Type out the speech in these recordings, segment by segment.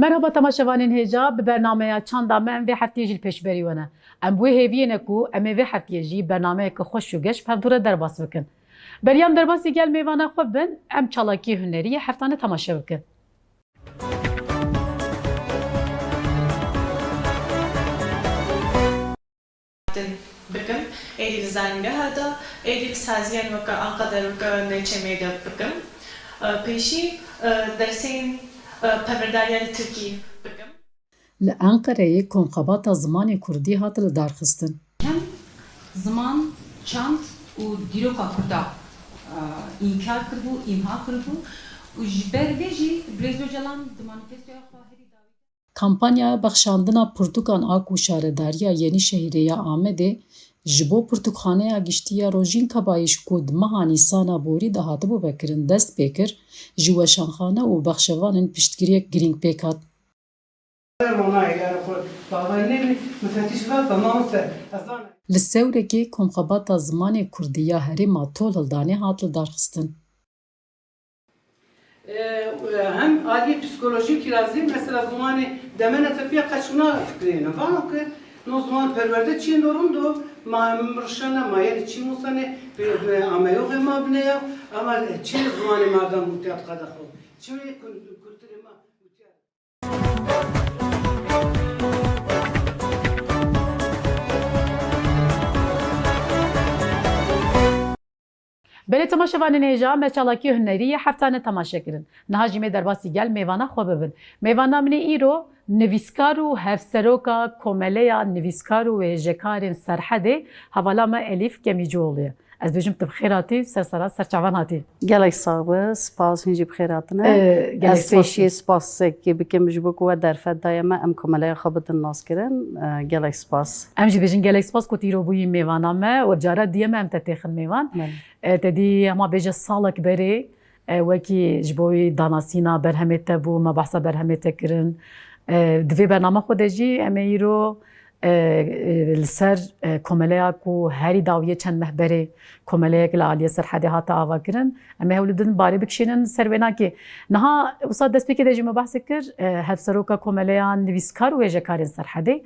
Merhaba tamaşevanên hêja bi bernameya çanda me em vê hefteyê jî pêşberî wene. Em wê hêviyêne ku em ê vê hefteyê jî bernameyeke xweş û geş pevdûre derbas bikin. Beryam derbasî gel mêvana xwe bin, em çalakî hunerî heftane temaşe bikin. Bikim, Eylül zangeha da, Eylül saziyen vaka anqadar vaka neçemeye de bikim. Peşi dersên peverdariya Türkiye bikim. Li Enqereyê Komxebata Zimanê Kurdî hat li darxistin. Hem zaman, çand û dîroka Kurda înkar kirbû, îmha kirbû û ji ber vê jî Brêzocalan di manîfestoya xwe herî dawî Kampanya bexşandina pirtûkan a ku şaredariya Yenîşehîrê ya Amedê ji bo pirtûkxaneya giştî ya Rojînka Bayîş ku di meha Nîsana borî de hatibû vekirin dest pê kir, ji weşanxane û bexşevanên piştgiriyek girîng pêk hat. Li Sewrekê Komxebata Zimanê Kurdî ya Herêma Tol Hildanê hat li darxistin. Hem adi psikolojik kirazî mesela zamanı demene tepiye kaçına fikrine var ki no zaman perverde çin dorum do mamrşana mayen çin musane be amayo gema bne ya ama çin zamanı madem mutiyat kadar ho çin kültürü ma Belê temaşevanên hêja me çalakî hunerî heftane temaşe kirin. Niha jî me derbasî gel mêvana xwe bibin. Mêvana min ê îro nivîskar û hevseroka komeleya nivîskar û hêjekarên Serhedê hevala me Elîf Gemîcioğlu ye. Ez bêjim tu bi xêr hatî, sersera serçavan hatî. Gelek sağ spas hinci bixêr hatine. Ez pêşî spasekê bikim ji bo ku we derfet daye me em komeleya xwe bidin nas kirin. Gelek spas. Em jî bêjin gelek spas ku îro bûyî mêvana me û cara diye me em te têxin mêvan. Te dî hema bêje salek berê wekî ji bo wî danasîna berhemê te bû, me behsa berhemê te kirin. Di vê bername xwe de jî em ê îro li ser komeleya ku herî dawiye çend mehberê komeleyek li Aliye Serhedê hate ava kirin. Em ê hewl didin barê bikişînin ser wê nakê. Niha wisa destpêkê de jî me behsê kir hevseroka komeleya nivîskar û hêjekarên Serhedê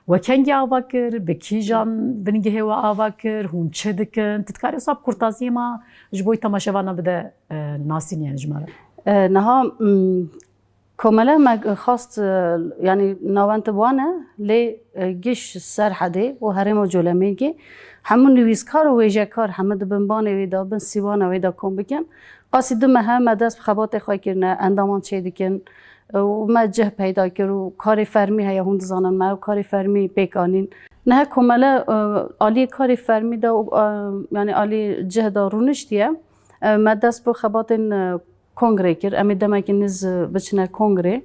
wekengî ava kir, bi kîjan binigihê we ava kir, hûn çi dikin, tu dikarî wisa bi kurtaziyê ma ji bo temaşevana bide nasîniye ji me re. Niha komele me xast yani navent wane lê giş Serhedê û herêma Colemêrgê hemû nivîskar û wêjekar heme di bin banê wê de bin sîwana wê de kom bikin. Qasî di me me dest bi xebatê xwe kirine, endaman çê dikin û me cih peyda kir û karê fermî heye hûn dizanin me û karê fermî pêk anîn. Nehe komele aliyê karê fermî de yani aliyê cih de rûniştiye me dest bi xebatên kongrê kir. Em ê demekî niz biçine kongrê.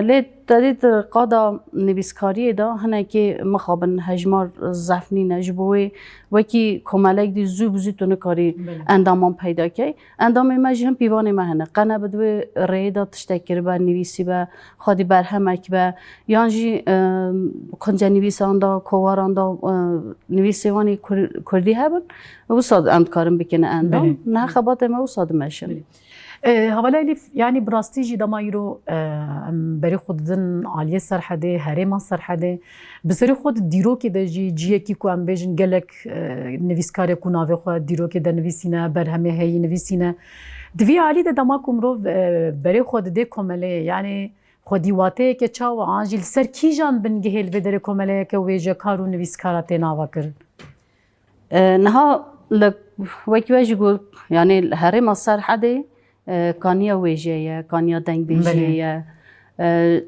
Lê tedî di qada nivîskariyê de hinekî mixabin hejmar zefnîne ji bo wê wekî komelek dî zû bi zû tu nikarî endaman peyda key. Endamê me jî hin pîvanê me hene. Qene bi divê rêyê de tiştek kiribe, nivîsî be, xwedî berhemek be yan jî xince nivîsan da, kowaran da nivîsê wanê Kurdî hebin. Wisa em dikarin bikine endam. Niha xebatê me wisa dimeşin. Hevala Elîf yani bi rastî jî dema îro em berê xwe didin Aliye Serhedê, herêma Serhedê bi serê xwe di dîrokê de jî ciyekî ku em bêjin gelek nivîskarê ku navê xwe dîrokê de nivîsîne, berhemê heyî nivîsîne. Di vî alî de dema ku mirov berê xwe didê komeleyê yani xwedî wateyeke çawa an jî li ser kîjan bingehê li vê derê komeleyeke wêjekar û nivîskara tê nava kirin? Niha wekî we jî got yani herêma Serhedê kaniya wêje ye, kaniya dengbêjiyê ye.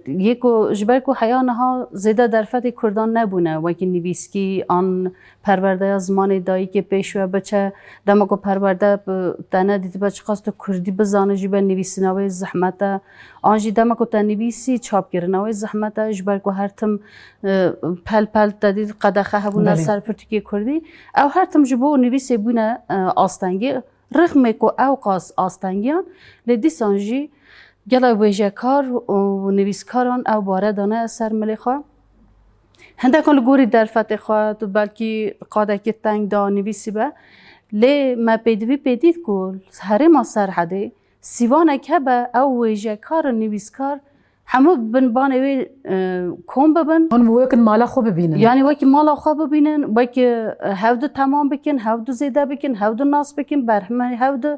Yê ku ji ber ku heya niha zêde derfetê Kurdan nebûne wekî nivîskî an perwerdeya zimanê dayîkê pêş we biçe dema ku perwerde te nedîtibe çiqas tu Kurdî bizanî jî be nivîsîna wê zehmet e. An jî dema ku te nivîsî çapkirina wê zehmet e ji ber ku her tim pel pel te dît qedexe hebûne ser pirtûkê Kurdî. Ew her tim ji bo nivîsê bûne astengî. Rixmê ku ew qas astengiyan lê dîsan jî gelek wêjekar û nivîskaran ew bare dane ser milê xwe. Hindekan li gorî derfetê xwe tu belkî qadekî teng da nivîsî be lê me pêdivî pê dît ku herêma Serhedê sîvanek hebe ew wêjekar û nivîskar همه بنبانه وی کم ببن هون وکن مالا خوب ببینن یعنی وکی مالا خواب ببینن وکی هفته تمام بکن هفته زیده بکن هفته ناس بکن برهمه هفته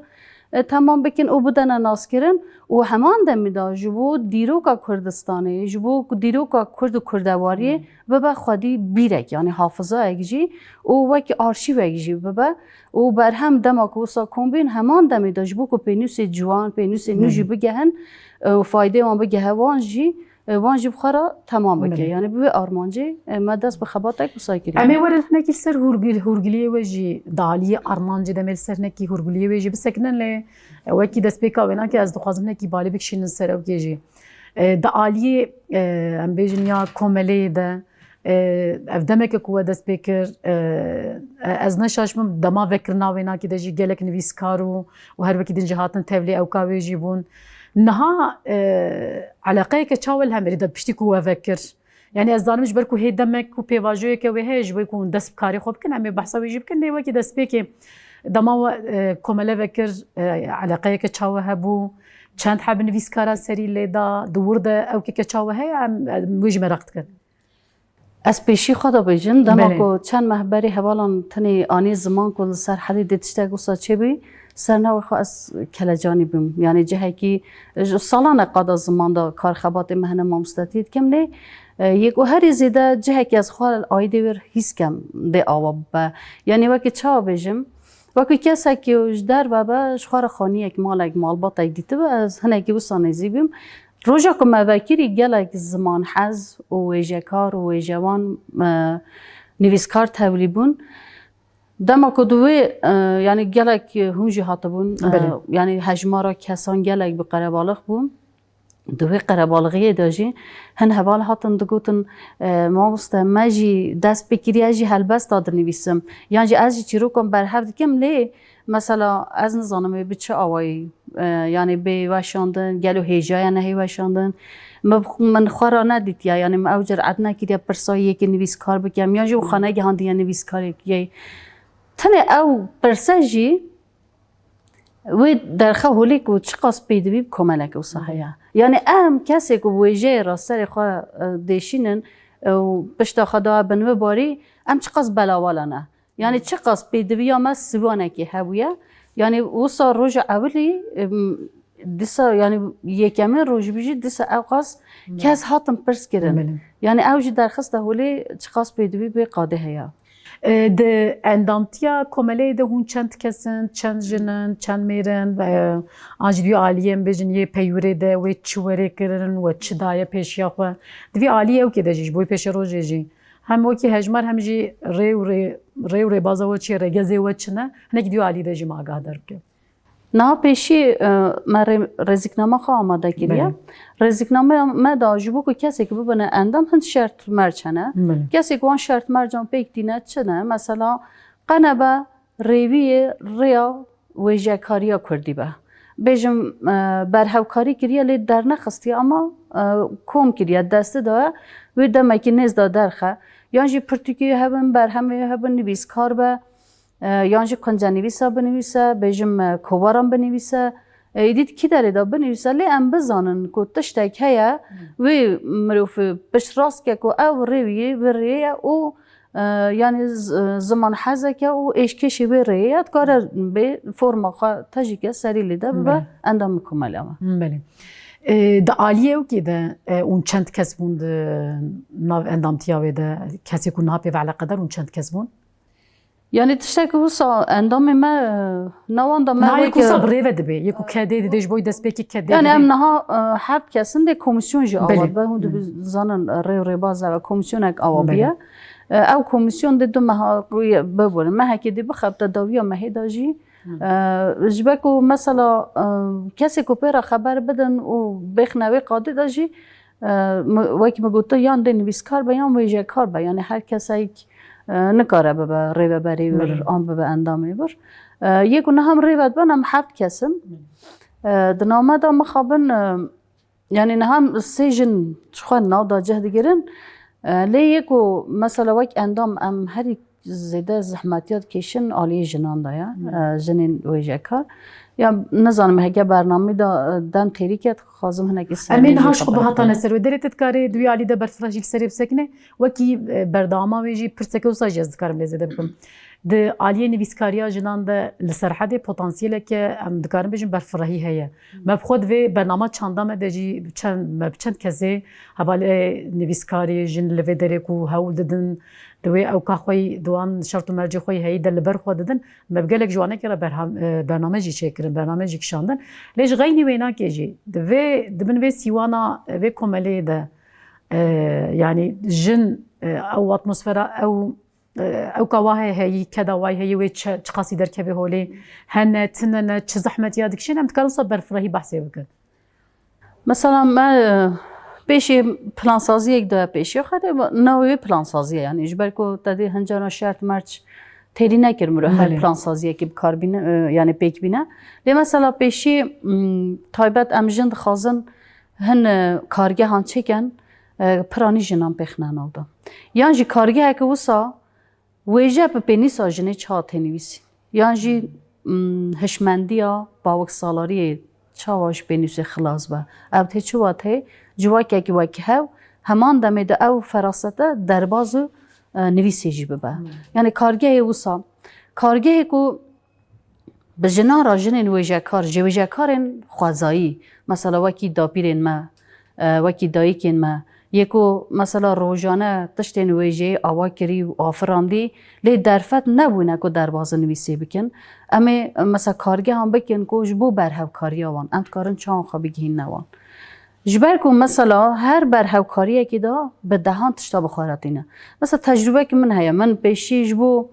تمام بکن او بدن ناس کرن و همان دمیدا جبو دیروکا کردستانه جبو دیروکا کرد و کردواری ببا خودی بیرک یعنی حافظه اگجی او وکی آرشیو اگجی ببا و برهم دما کوسا کمبین همان دمیدا جبو کو پینوس جوان پینوس نوجی بگهن و فایده وان بگه وانجی بخارا تمام بکه یعنی به آرمانجی ما دست به خبات یک بسای کردیم. اما ورد نکی سر هورگلی وجی دالی آرمانجی دمر سر نکی هورگلی وجی بسکنن لی وکی دست بکا ونا که از دخوازم نکی بالی بکشین سر او کیجی دالی ام بیجن یا کومله ده افدمک کو دست بکر از نشاشم دما وکرنا ونا که دجی گلک نویسکارو و هر وکی دنجهاتن تبلی او کاویجی بون نها علاقه که چاول هم ريد بشتي كو افكر يعني از دانمش بركو هي دمك و بيواجوي که وهج بيكون دست بكاري خوب كن هم بحثا ويجيب كن دي وكي دست بيكي دما كومله فكر علاقه که چاو هبو چند حب نویس کارا سری لیدا دور ده او که چاو هي ويجي مرقت كن از پیشی خدا بیجن دما کو چند محبری حوالان تنی آنی زمان کل سر حدی دتشتا گوسا چه بی سرناو خو از کلجانی بیم یعنی جهه کی سالانه قدا زمان دا کار خبات مهنه مامستاتید کم نه یک و هر زیده جهه کی از خال آیده ور هیچ کم ده آواب یعنی وقتی چا بیجم وقتی کسی که در بابا شخار خانی یک مال بات یک دیده و از هنه کی وسانه زیبیم روزا که موکری گلک زمان حز و ویژکار و ویژوان نویسکار تولیبون دما کدوی یعنی گلک هنجی هاتبون یعنی هجمارا کسان گلک به قربالغ بون دوی قربالغی داشی هن حوال هاتن دگوتن ما مست ماجی دست بکری اجی هلبست داد نویسم یعنی از چی رو کم بر هفت کم لی مثلا از نزانم به چه آوایی یعنی به وشاندن گلو هیجای نه وشاندن من خورا ندید یعنی ما اوجر عدنا کردی پرسایی که نویس کار بکیم یا جو خانه گهاندی نویس کاری که تنه او پرسجی و در خواهی که چقدر پیدوی کاملا که صحیحه یعنی ام کسی که ویژه راستر خواه دیشینن و پشت خدا بنو باری ام چقدر بلاوالانه یعنی چقدر پیدوی یا ما سوانه که هویه یعنی وصار روز اولی دیسا یعنی یکمی روز بیشی دیسا اوقاس کس هاتم پرس کردن یعنی اوجی درخواست هولی چقدر پیدوی به قاده هیا ده اندامتیا کومله ده هون چند کسن چند جنن چند میرن و آنجدی عالیم بجن یه پیوره ده و چوره کردن و چدای پیشیا خو دوی عالیه او که دجیش بوی پیش روزی هم وکی هجمار هم جی ری بازا و چی رگزی و چنه هنگ دیو عالی دجی ما آگاه درک نه پیشی ما رزیکنامه خواه آماده کردیم رزیکنامه ما داجبو که کسی که ببینه اندام هند شرط مرچنه کسی که وان شرط مرجان پیک دینه چنه مثلا قنبه ریوی ریا و جکاریا کردی به بیشم برهوکاری کردی لی در نخستی اما کم کردی دسته داره و دمه که نیز درخه یعنی پرتوکی هبن برهمه هبن نویس کار به یعنی کنجا نویسا بنویسه بیشم کوبارم بنویسه ایدید کی داره دا بنویسه لی ام بزانن که تشتک هیا و مروف پشت راست که او رویه و ریه او یعنی زمان حزه که او اشکشی و ریه کار به فرما خواه تجیکه سری لیده و اندام کماله بله ده عالیه او که ده اون چند کس بوند ناو اندام تیاوه ده کسی که نهاپی و علاقه در اون چند کس بوند یعنی تشتک وسا اندام ما نوان دام نه یکو صبره و دبی یکو کده دیدش بوی دست بکی کده یعنی ام نها حب کسن ده کمیسیون جی آواد به هون دو زنان ری باز و کمیسیون اک آوابیه او کمیسیون ده دو مها روی ببرن مها که دی بخب تداوی مهی داجی جبکو مثلا کسی که پیرا خبر بدن و بخنوی قاضی داجی وکی مگوته یان ده نویسکار به یان ویژه کار به یعنی هر کسی نکاره به ریو بری و آن به اندامی بر یکو نه هم ریوت بن هم هفت کسن دنامه دا مخابن یعنی نه هم سیجن چخواه ناو دا جهد گیرن لی یکو مثلا وک اندام ام هری زیده زحمتیات کشن آلی جنان دایا جنین ویژه کار یا نزانم هگه برنامه دا دم تیری کرد خازم هنگی سر امین هاش خو بهاتانه سر و درت تکاری دوی علی ده برفراجی سری بسکنه وکی برداما ویجی پرسکه و ساجی از دکارم لیزه بکم ده عالیه نویسکاریا جنان ده لسرحده پتانسیله که ام دکارم بیجم برفراهی هیه مبخود و برنامه چندام دجی چند کسی حواله نویسکاری جن لوی درکو هول ددن دوی او که خوی دوان شرط و مرجع خوی هی دل بر خود ددن مبگلک جوانه که برنامه جی چکرن برنامه جی کشاندن لیش غینی وینا که جی دوی دبن وی سیوانا وی کمالی ده يعني جن او اتمosfera او كواه هي كذا واي هي وي تشقاسي دركبي هولي هن تنن تش زحمت يادك شي نم تكرو صبر فرهي بحثي بك مثلا ما پیشی پلانسازی یک دو پیشی خواهد نوعی پلانسازی یعنی اجبار کو تدی هنجار شرط مرچ تری نکرد مرا هر پلانسازی که بکار بینه یعنی پیک بینه لی مثلا پیشی تایبت امجند خازن هن کارگه هان چکن پرانی جنان پخنان آودا یعنی جی کارگه که وسا ویژه به پنی ساجنه چه تنویسی یعنی جی هشمندی ها باوک سالاری چاواش بینیس خلاص با ابته چه واته جواکی که واکی هاو همان دمیده او فراسته در بازو نویسی جی ببه یعنی کارگه وسا کارگه که به جنا راجنین ویژه کار جویژه کارن خوازایی مثلا وکی داپیرین ما وکی دایکین ما یکو مثلا روزانه تشتین ویژه آوا کری و آفراندی لی درفت نبونه که در باز نویسی بکن اما مثلا کارگه هم بکن که جبو برهو کاری آوان انت کارن چان خوابی گهین نوان جبر که مثلا هر برهو کاریه که دا به دهان تشتا بخارتینه مثلا تجربه که من هیا من پیشی جبو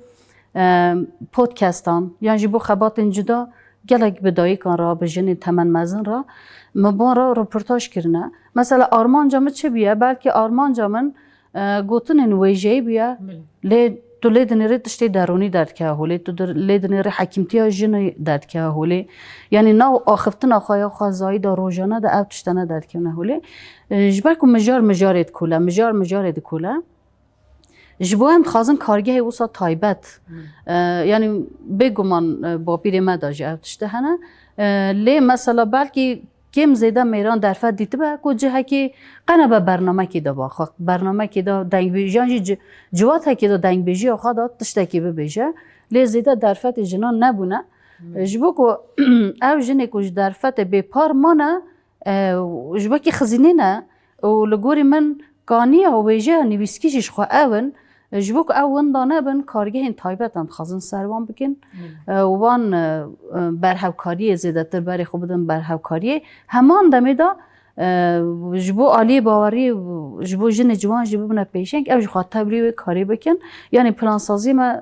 پودکستان یعنی جبو خبات جدا گلک بدایی کن را به جن تمن مزن را مبان را رپورتاج کرنه مثلا آرمان جامن چه بیه بلکه آرمان جامن گوتن ویژه بیه لی تو لیدنی ری تشتی درونی درد که هولی تو لیدنی ری حکیمتی ها جن درد که هولی یعنی ناو آخفتن آخواه خوازایی دا روزانه دا او تشتنه درد که هولی جبر که مجارت کوله مجارت کوله جبو هم خازن کارگه اوسا تایبت یعنی بگمان با پیر مداجی او تشته هنه لی مثلا بلکه کم زیده میران درفت دیده با که جه که قنه به برنامه که دا باخوا برنامه که دا دنگ بیجی جوات که دا دنگ بیجی آخوا دا تشته که ببیجه لی زیده درفت جنان نبونه جبو که او جنه که درفت بی پار مانه جبو که خزینه نه و لگوری من کانی و ویجه نویسکیشش خواه اون جبوك اون دانه بن کارگه این تایبت هم خازن سروان بکن وان برهوکاری زیده تر بری خوب بدن برهوکاری همان دمی دا جبو عالی باوری جبو جن جوان جبو بنا پیشنگ او جخواه تبری کاری بکن یعنی پلانسازی ما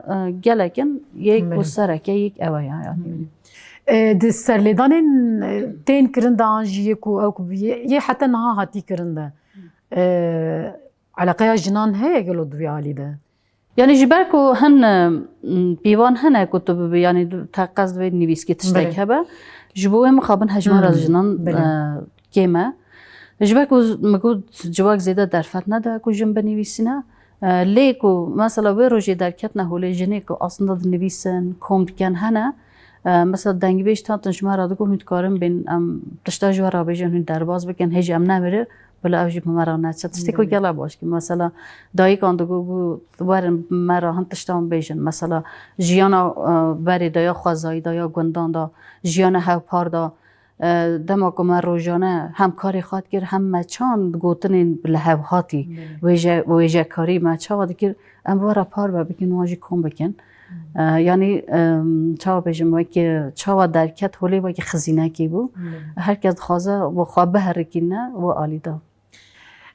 گلکن یک بسرکه یک اوه یعنی د سرلیدانین تین کرن دا آنجیه کو او یه حتی نها هاتی کرن دا علاقه جنان هي قالوا دوي عالي ده يعني جبالكو هن بيوان هنا كتب يعني تقصد بين نويس كي تشتك هبه جبوه مخابن هجمار از جنان كيما جبالكو مقود جواك زيادة درفت نده كو جنب نويسنا ليكو مثلا ويروجي دركتنا هولي جنيكو اصلا د نويسن كوم بكن هنا مثلا دنگ بیش تا تنشما را دکو هنت کارم بین تشتا جوارا بیشن هنت درباز بکن هیچ ام نمیره بله اوجی مرا نچه تشتی کو گلا باش که مثلا دایی کان دکو دوباره مرا هنت تشتام بیشن مثلا جیانا بری دایا خوازایی دایا گندان دا جیانا هاو پار دا دما که من روزانه هم کاری خواد کرد هم مچان گوتنین لحو هاتی ویژه کاری مچا و دیگر ام بارا پار با بکن واجی کم بکن یعنی چاوا بیشم که چاوا درکت هولی با که خزینه کی بو هر کس خوازه و خوابه هرکینه و عالی دا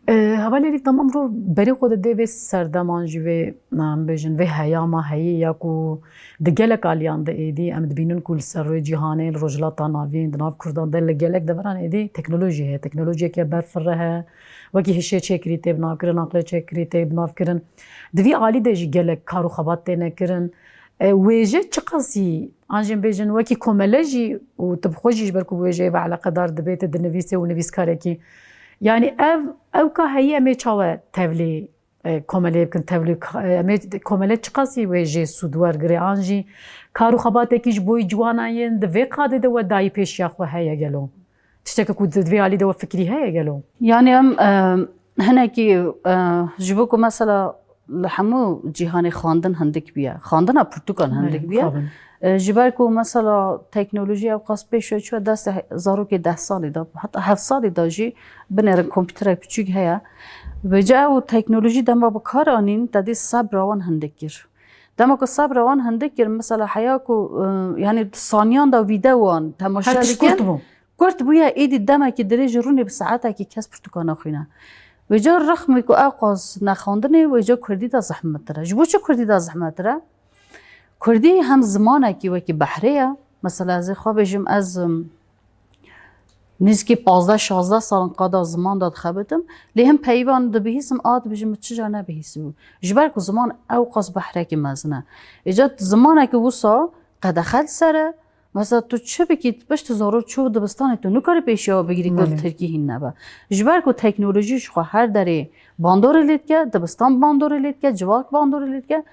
حوالی تمام رو بری خود دیو سردمان جوی نام بیشن و هیا ما هی یا کو دگلک علیان ده ایدی ام دبینن کل سر روی جهانی رجلات ناوین دناف کردان دل گلک دوران ایدی تکنولوژی ہے تکنولوژی که برفره وکی هشه چکری تی بناف کرن عقل چکری تی بناف کرن دوی عالی ده جی گلک کارو خبات تی نکرن ویژه چقاسی آنجیم بیشن وکی کمالجی و تبخوجیش برکو ویژه و علاقه دار دبیت دنویسه و نویسکاره کی يعني او که هیه می چاوه تولی کۆمەلێ بکەن تەبلیغ کۆمەلە چ قاسی وێژێ سوودوەرگرێ ئانژی کار و خەباتێکیش بۆی جوانایەن دەvê قادێدەوە دایی پێشیاخوا هەیە گەلۆ تشتێکە ku divê alîdەوە فکری هەیە گەلۆ يعني ام هناكي جبوكو مثلا لحمو جيهاني خاندن هندك بيا خاندنا برتقال هندك بيا جبالكو مثلا تكنولوژیا و قاس پیش شو دست زاروک 10 سالی دا حتی 7 سالی دا جی بنر کامپیوتر کوچیک هيا وجا و تکنولوژی دم با کار آنین تدی صبر آن هندکیر دم کو صبر آن هندکیر مثلا حیاکو يعني ثانیان دا ویدیوان تماشا لکن كرت بويا ايدي دمك دريج روني بساعتها كي كاس برتقال اخوينا وجا رخمي كو اوقاز نخوندني وجا كردي دا زحمت ترى جبو چه كردي دا زحمت ترى كردي هم زمانه كي وكي بحريه مثلا از خوابجم از نزكي 15 16 سال قضا زمان داد خبتم لهم پیوان د بهیسم آد بجم چجا نه بهیسم جبركو زمان اوقاز بحره كي مزنه اجت زمانه كي وصا قد دخل سره مثلا تو چه بکید باش تو زارو چو دبستان تو نکاری پیشیا بگیری گل ترکی هین نبا جبر کو تکنولوژیش خو هر دره باندور لید که دبستان باندور لید که جواک باندور لید که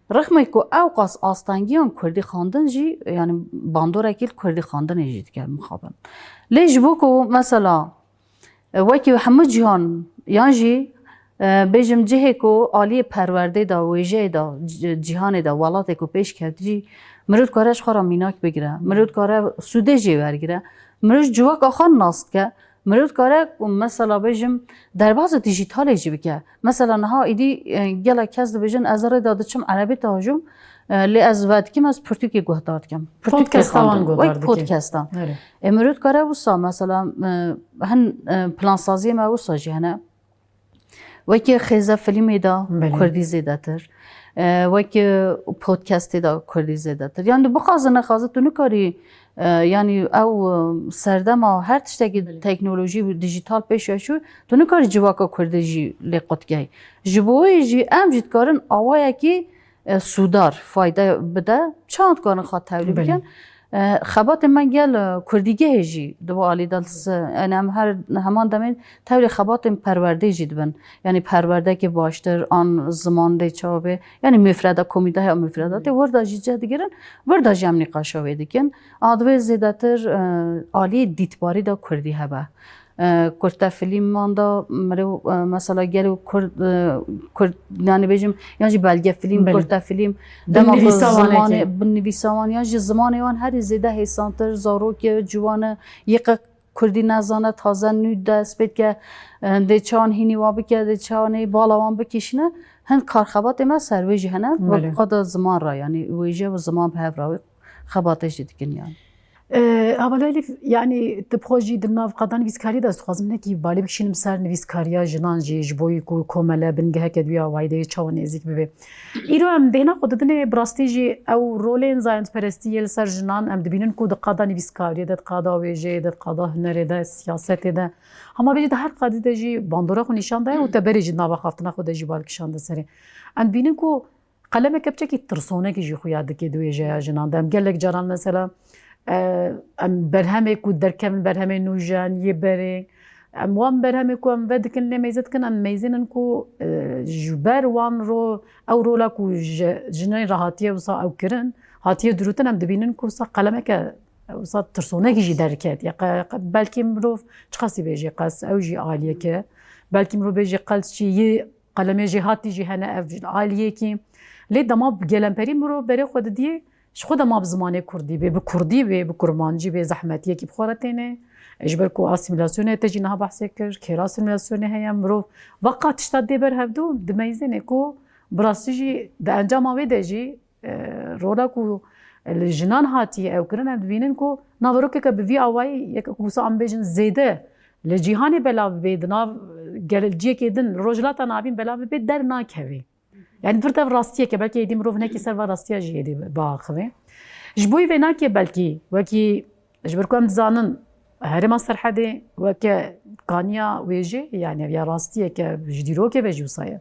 رغم کو اوقاس آستانگیان کردی خواندن جی یعنی باندور اکیل کردی خواندن ایجاد کرد مخابن لیش بو کو مثلا وکی همه جهان یانجی بیجم جهه کو عالی پرورده دا ویژه دا جهان دا ولات کو پیش کردی مرود کارش خورا میناک بگیره مرود کاره سوده جی برگیره مرود جواک آخان ناست که مرود کاره مثلا بیجم در باز دیجیتال جی بکه مثلا ها ایدی گله کس بیجن از رای داده چم عربی تاجم لی از وقت کم از پرتوکی گوهدار کم پودکستان گوهدار دکی پودکستان مرود کاره وسا مثلا هن پلان سازی ما وسا جهنه وکی خیزه فیلمی دا کردی زیده تر وکی پودکستی دا کردی زیده تر یعنی بخوازه نخوازه تو نکاری یعنی او سردما هر تشتکی تکنولوژی و دیجیتال پیش شو تو نکاری جواکا کردی جی لیقت گی جبوی جی ام جید کارن آوایی که سودار فایده بده چند کارن خواد تولی بکن خبات من گل کردیگه هجی دو علی دلس یعنی همان دمین تولی خبات پرورده جید بن یعنی پرورده که باشتر آن زمان ده چابه یعنی مفرده کمیده یا مفردات وردا جیجه دیگرن وردا جمع نقاشا ویدکن آدوه زیدتر علی دیتباری دا کردی هبه کرد فیلم ماندا مرو مثلا گلو کرد یعنی بیشم یعنی بلگه فیلم کرد فیلم دم زمان بنویسان یعنی زمانی آن هر زیده هستانتر زارو که جوان یک کردی نزانه تازه نود دست بید که دچان هینی وابی که دچانی بالوان بکشنه هن کارخبات ما سرویجی هنه و قد زمان را یعنی ویجه و زمان به هفراوی خباتش دیدن یعنی اولی یعنی تبخوجی دناف قدان نویسکاری دست خوازم نکی بالی بکشیم سر نویسکاریا جنان جیج بوی کو کومله بنگه که دویا وایده چاو نزیک ببه ایرو هم دینا خود دنه براستی جی او رولین زاینت پرستی سر جنان هم دبینن کو دقادا نویسکاری داد قادا ویجه داد قادا هنر ده سیاست ده اما بیجی هر قادی ده جی باندورا خو نشان ده و تبری جناب خافتنا خود جی بال کشان ده سری ان بینن کو قلمه کبچه کی ترسونه کی جی خو یاد کی دویجه جنان ده گلک جران مثلا ام برهمه کو درکم برهمه نوجان یبره ام وان برهمه کو ام ودکن نمیزد کن ام میزنن کو جبر وان رو او رولا کو جنای راحتیه وسا او کرن هاتیه دروتن ام دبینن کو وسا قلمه که وسا ترسونه کی درکت یا بلکی مروف چخاسی بیجی قاس او جی عالیه که بلکی مروف بیجی قلس چی قلمه جهاتی جهنه اف عالیه کی لی دما گلمپری مروف بره خود دیه خود ما بزمان کردی به کردی به کرمانجی به زحمتیه کی بخورتینه اجبر کو اسیمیلاسیون تجی نه بحث کر که اسیمیلاسیون هیم مرو وقت اشتاد بر هفدو دمیزنه کو براسیجی د انجام ویدجی رولا کو الجنان هاتی او کرن ببینن کو ناورو که به وی اوای یک کوسا ام بجن زیده لجهان بلا بدنا گلجی که دن روجلات نابین بلا به در ناکوی يعني فرت راستيه كبلكي يدي مروف ناكي سر راستيه جيدي باخذه جبوي بيناكي بلكي وكي جبركم تزانن هرما سرحدي وك كانيا ويجي يعني يا راستيه كجديرو كبجو صايا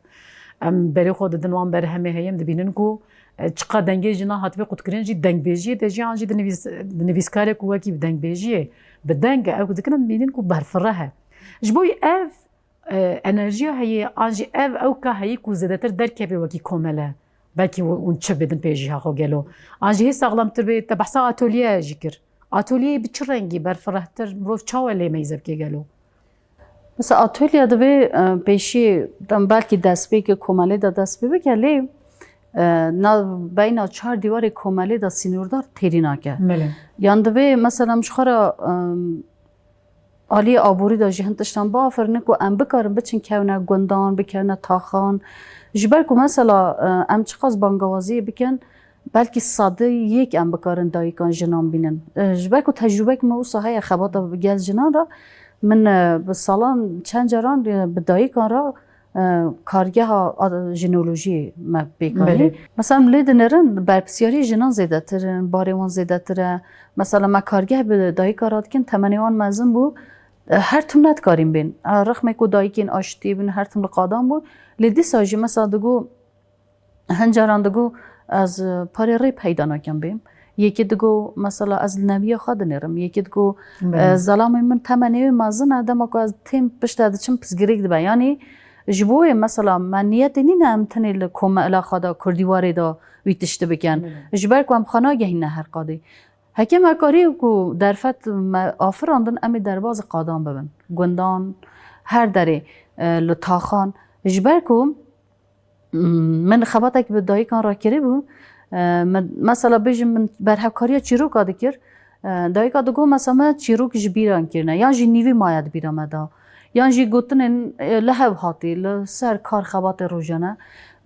ام بري خود دنوان برهمه هيم دبيننكو چقا دنگي جنا هاتبه قدكرين جي دنگ بيجي دجي انجي دنويسكارك وكي بدنگ بيجي بدنگ او دكن بيننكو برفرها جبوي اف انرژی هی آنجی او که هی کو زیادتر درک به وکی کامله بلکه اون چه بدن پیجی ها خو گلو آنجی هی ساغلم تر به تبحثا اتولیه جیکر اتولیه به چه رنگی بر فرهتر مروف چاوله میزب که گلو مثلا اتولیه دوی پیشی دم بلکه دست به که کامله دا دست به کلی نا بین 4 دیوار کامله دا سینوردار تیرینا که یان دوی مثلا مشخرا عالی آبوری دا جهان تشتن با فرنه کو ام بکارم بچین کونه گندان بکنه تاخان جبر کو مثلا ام چقاس بانگوازی بکن بلکه ساده یک ام بکارن دایکان جنان بینن جبر کو تجربه که ما صحیح خبات بگل جنان را من به سالان چند جران به دایکان را کارگاه ژنولوژی ما بکنیم مثلا لید نرن بر بسیاری جنان زیاده ترن باروان زیاده تره مثلا ما کارگاه به دایکارات کن تمنیوان مزن بو هر تم نت کاریم بین رقم کو دایکین آشتی بین هر تم قادم بود لیدی ساجی مثلا دگو هنجاران دگو از پاره ری پیدا نکم بیم یکی دگو مثلا از نویه خود نرم یکی دگو زلام من تمنیو مازن آدم کو از تیم پشت ادچم پسگریک دبا یعنی جبوه مثلا من نیت نی نم تنیل کوم الا خدا کردیواری دا ویتشته بکن جبر کو ام خانه گهین هر قادی حکم کاری کو درفت آفراندن امی درباز قادم ببن گندان هر دره لطاخان جبر کو من خباتک به دایکان را کری بو مثلا بیجم من برها کاری چیروک آده کر دایکا دگو مثلا چیروک جبیران کرنه یا جی نیوی ماید بیرام دا یا جی گوتن لحو هاتی لسر کار خبات روزانه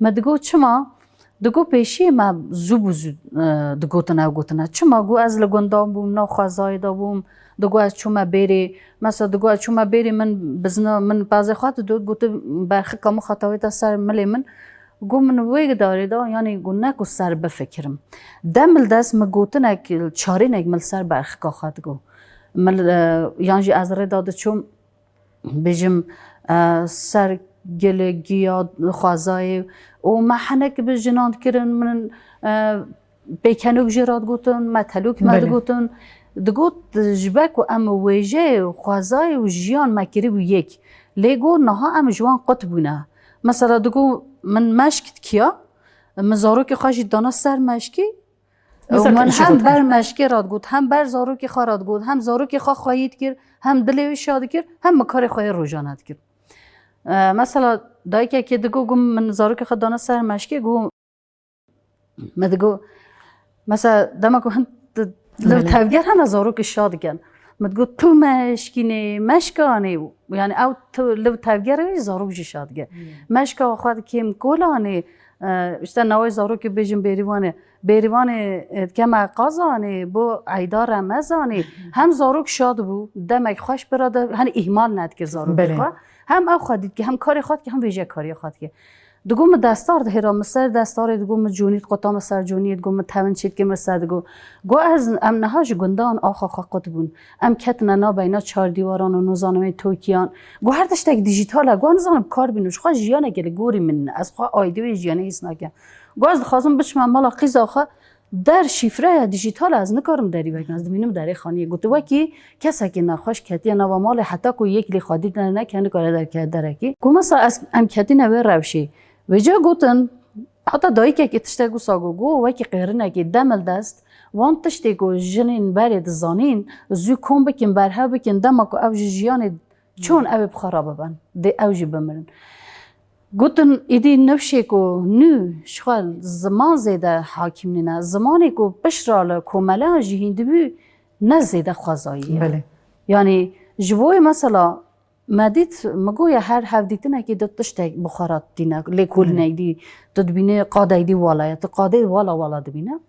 مدگو چما دگو پیشی ما زوب زود دگوتنه و گوتنه چما گو از لگندام بوم ناخوازای دا بوم دگو از چما بری مثلا دگو از چما بری من بزنا من بعضی خاط دو گوت برخی کامو خطاوی تا سر ملی من گو من ویگ داری دا یعنی گو نکو سر بفکرم دمل دست مگوتنه که چاری نگمل سر برخی که خواهد گو مل یعنی از ری داده چون بجم سر گل گیا خوازای و محنک به جنان کردن من بیکنوک جرات گوتن متلوک مد گوتن دگوت جبک و ام ویجه خوازای و جیان مکری و یک لیگو نها ام جوان قطبونه مثلا دگو من مشکت کیا مزارو که خواهی دانا سر مشکی و من هم بر مشکی راد گوت هم بر زارو که خواه راد گوت هم زارو که خواه خواهید کرد هم دلوی شاد کرد هم مکار خواه روزانت کرد مثلا دایی که دگو گم من زارو که خدانه سر مشکی گو مدگو مثلا دمکو هن لو تفگر هم زارو که شاد کن مدگو تو مشکینه مشکانه یعنی او تو لو تفگر زارو که شاد کن مشکا خود کم کولانه işte نوای زارو که بیجم بریوانه کم قازانه بو عیدار رمزانه هم زارو که شاد بو دمک خوش براده هن اهمال ند که زارو بخواه هم او خودید که هم کاری خود که هم ویژه کاری خود که دگوم دستار ده هرام مسر دستار دگوم جونیت قطام سر جونیت گوم تمن چیت که مسر دگو گو از ام نهاج گندان آخا قطبون ام کتنا نا بینا 4 دیواران و نوزانمه توکیان گو هر تشتک دیجیتاله گو نزانم کار بینوش خواه جیانه گلی گوری من از خواه آیدوی جیانه ایس نکن گو از خواستم بچم مالا قیز آخا در شifre دیجیتال از نکارم داری وگن از دمینم داری خانیه گوته وکی کسی که نخواش کتی نوا مال حتی کو یک لی خادی نکنه کار در کرد درکی گو مثلا از ام کتی نوی روشی وجا گوتن حتی دایی که تشتگو ساگو گو وکی قیرنه که دمل دست وان تشتگو جنین برید زانین زو کن بکن برها بکن دمکو او جیان چون او بخرابه بن ده او جی بمرن گوتن ایدی نفشه کو نو شغل زمان زیده حاکم نه زمانی کو بشرال کومله جهین دبی نه زیده خوازاییه بله یعنی جوای مثلا مدیت مگویا هر هفدیتنه که دو تشتک بخارات دینه لیکول نیدی دو دبینه قاده دی والایت قاده والا دبینه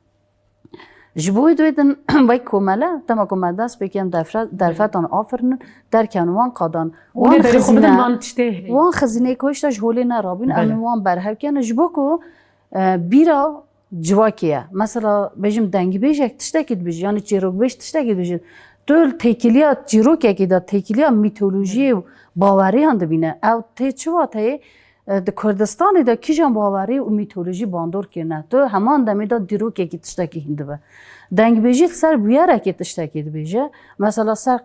جبوی دویدن وای کومله تما کومله دست بکیم درفتان آفرن در کنوان قادان وان خزینه کوشت جهولی نرابین اموان برهب کنه جبو کو بیرا جواکیه مثلا بجم دنگی بیجک تشتکید بیج یعنی چیروک بیج تشتکید بیج تو تکیلیات چیروک یکی دا تکیلیات میتولوژی و باوری هند بینه او تی چوا تی د کردستان دا کیجان باوری و میتولوژی باندور کنه تو همان دمی دا دیروک یکی تشتکی هنده به دنگ بیجی سر بیاره که تشتکید بیجه مثلا سر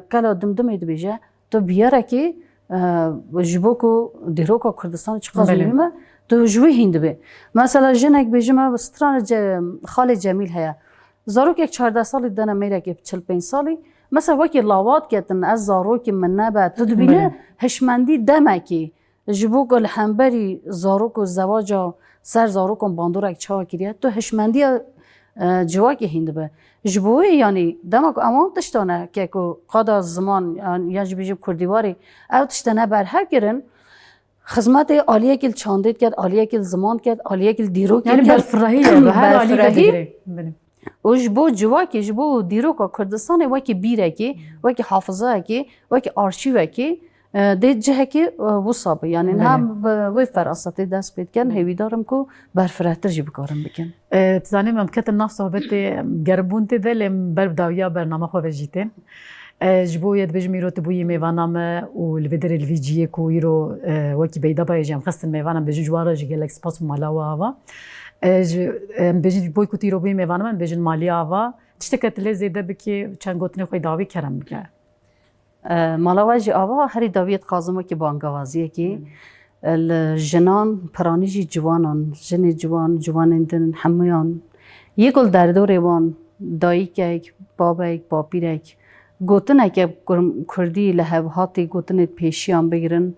قلا دمدم اید بیجه تو بیاره که ji bo ku dîroka Kurdistanê çi qas Belê. zûlî me tu ji wê hîn dibe. Mesela jinek bêjim ev strana Xalê Cemîl heye. Zarokek 14 salî dene mêrekê 45 salî. Mesela wekî lawat ketin ez zarokê min nebe tu dibîne hişmendî demekî ji bo ku li hemberî zarok û zewaca ser zarokan bandorek çawa kiriye tu hişmendiya civakê hîn dibe. Ji bo wê yanî dema ku eman tiştan e ke ku qada ziman yan jî bêjim Kurdîwarê ew tişte ne berhev xizmetê aliyekî çandê ket, aliyekî ziman ket, aliyekî dîrokê Yani ket. berfirahî ye her alî Berfirahî. vedigire. û ji bo civakê ji bo dîroka Kurdistanê wekî bîrekî, wekî hafizayekî, wekî arşîvekî dê cihekî wisa be. Yani hem bi wê ferasetê dest pê dikin hêvîdarim ku berfirehtir jî bikarin bikin. Zanîm em ketin nav sohbetê germbûn tê de lê ber dawiya bername xwe vejîtên. Ji bo yê dibêjim îro tu bûyî mêvana me û li vê derê li vî ciyê ku îro wekî beydabayê jî em xistin mêvanan bêjin ji wan re ji gelek spas û mala we ava. Em bêjin ji bo ku tu îro bûyî mêvana me em bêjin maliya ava. Tiştekî tu lê zêde bikî çend gotinê xwe dawî kerem bike. Mala we jî ava herî dawiyê dixwazim wekî bangewaziyekî li jinan piranî jî ciwanan, jinê ciwan, ciwanên din hemûyan yê ku li derdorê wan dayîkek, babek, bapîrek gotineke Kurdî li hevhatê gotinê pêşiyan bigirin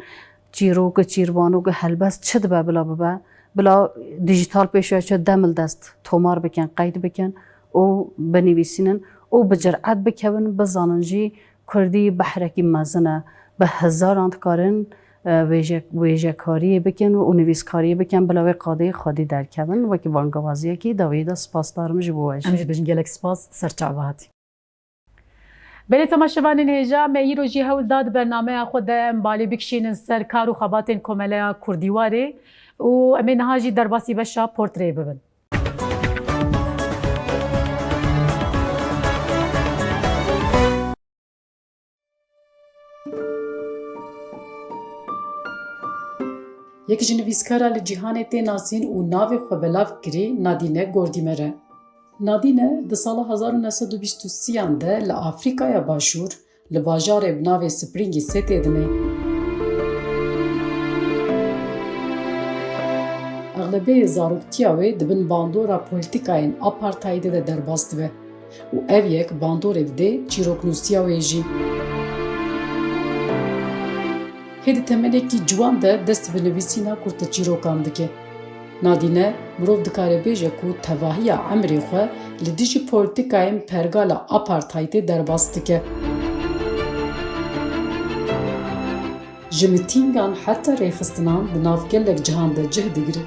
çîrok û çîrvanok û helbest çi dibe bila bibe bila dijîtal pêşveçe demil dest tomar bikin, qeyd bikin û binivîsînin û bi cir'et bikevin bizanin jî Kurdî behrekî mezin e bi hezaran dikarin wêjekariyê bikin û nivîskariyê bikin bila wê qadeyê xwedî derkevin wekî bangewaziyekî dawiyê de spasdarim ji bo we Em jî bêjin gelek spas ser çava hatî. Belê temaşevanên hêja me îro jî hewl da di bernameya xwe de em balê bikişînin ser kar û xebatên komeleya Kurdîwarê û em ê niha jî derbasî beşa portreyê bibin. Yek ji nivîskara li cîhanê tê nasîn û navê xwe belav kirî Nadîne Gordîmer e. Nadîne di sala 1923 de li Afrikaya Başûr li bajarê bi navê Springî Setê dinê. Eglebeyê zaroktiya wê dibin bandora polîtîkayên apartheidê de derbas dibe û ev yek bandorê dide çîroknûsiya wê jî. Hêdî temelekî ciwan de dest bi nivîsîna kurta çîrokan dike. Nadîne mirov dikare bêje ku tevahiya emrê xwe li dijî polîtîkayên pergala apartheidê derbas dike. Ji mîtîngan heta rêxistinan di nav gelek cihan de cih digire.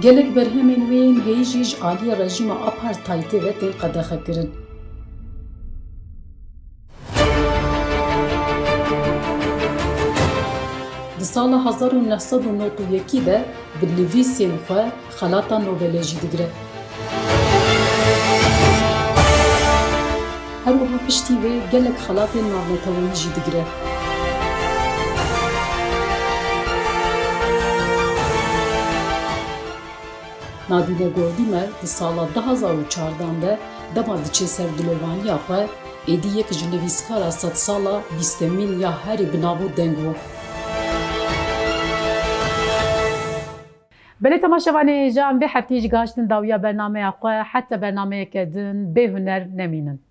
Gelek berhemên wê yên hêyî jî ji aliyê rejîma apartheidê ve tên qedexekirin. Di sala 1991 de bi nivîsên xwe xelata Nobelê jî digire. Her wiha piştî wê gelek xelatên navneteweyî jî digire. Nadîne Gordîmer di sala 2014 de dema diçe ser dilovaniya xwe êdî yek ji nivîskara sed sala bîstemîn ya herî bi navû deng bû. Belê temaşevanê hêja em vê hefteyê jî gaştin dawiya bernameya xwe heta bernameyeke din bê huner nemînin.